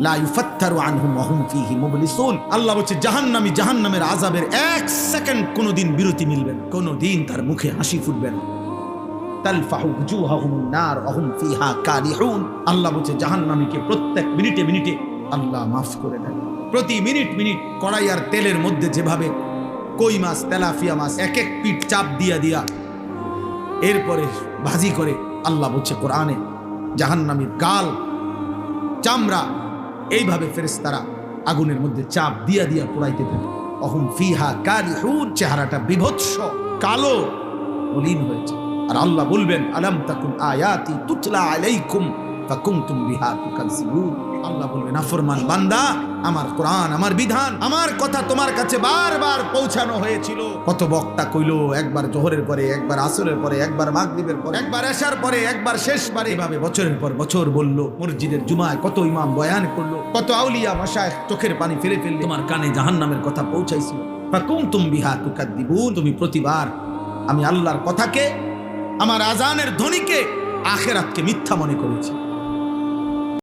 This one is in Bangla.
লা ইউফাত্তারু আনহুম ওয়া হুম ফীহি মুবলিসুন। আল্লাহ বলছে জাহান্নামী জাহান্নামের আযাবের এক সেকেন্ড কোনোদিন বিরতি মিলবে না, কোনোদিন তার মুখে হাসি ফুটবে না। তালফাহু উজুহাহুমুন নার ওয়া হুম ফীহা কালিহুন। আল্লাহ বলছে জাহান্নামীকে প্রত্যেক মিনিটে মিনিটে আল্লাহ মাফ করে দেন। প্রতি মিনিট মিনিট কড়াই আর তেলের মধ্যে যেভাবে কই মাছ তেলাপিয়া মাছ এক এক পিঠ চাপ দিয়া দিয়া এরপরে ভাজি করে, আল্লাহ বলছে কোরআনে জাহান্নামীর গাল চামড়া এইভাবে ফেরেশতারা আগুনের মধ্যে চাপ দিয়া দিয়া পোড়াইতে থাকে। অহুম ফিহা কালিহুন, চেহারাটা বিভৎস কালো মলিন হয়েছে। আর আল্লাহ বলবেন আলাম তাকুন আয়াতি তুতলা আলাইকুম ফাকুনতুম বিহা তুকাজ্জিবুন। আল্লাহ বলবেন নাফরমান বান্দা, আমার কোরআন আমার বিধান আমার কথা তোমার কাছে বারবার পৌঁছানো হয়েছিল। কত বক্তা কইলো, একবার জোহরের পরে, একবার আসরের পরে, একবার মাগরিবের পরে, একবার এশার পরে, একবার শেষবারে, এভাবে বছরের পর বছর বলল। মসজিদের জুমায় কত ইমাম বয়ান করলো, কত আউলিয়া মাশায়েখ চোখের পানি ফেলে ফেললে তোমার কানে জাহান্নামের কথা পৌঁছাইছিল। ফাকুনতুম বিহা তুকাজ্জিবুন, তুমি প্রতিবার আমি আল্লাহর কথাকে, আমার আজানের ধ্বনিকে, আখিরাতকে মিথ্যা মনে করেছি।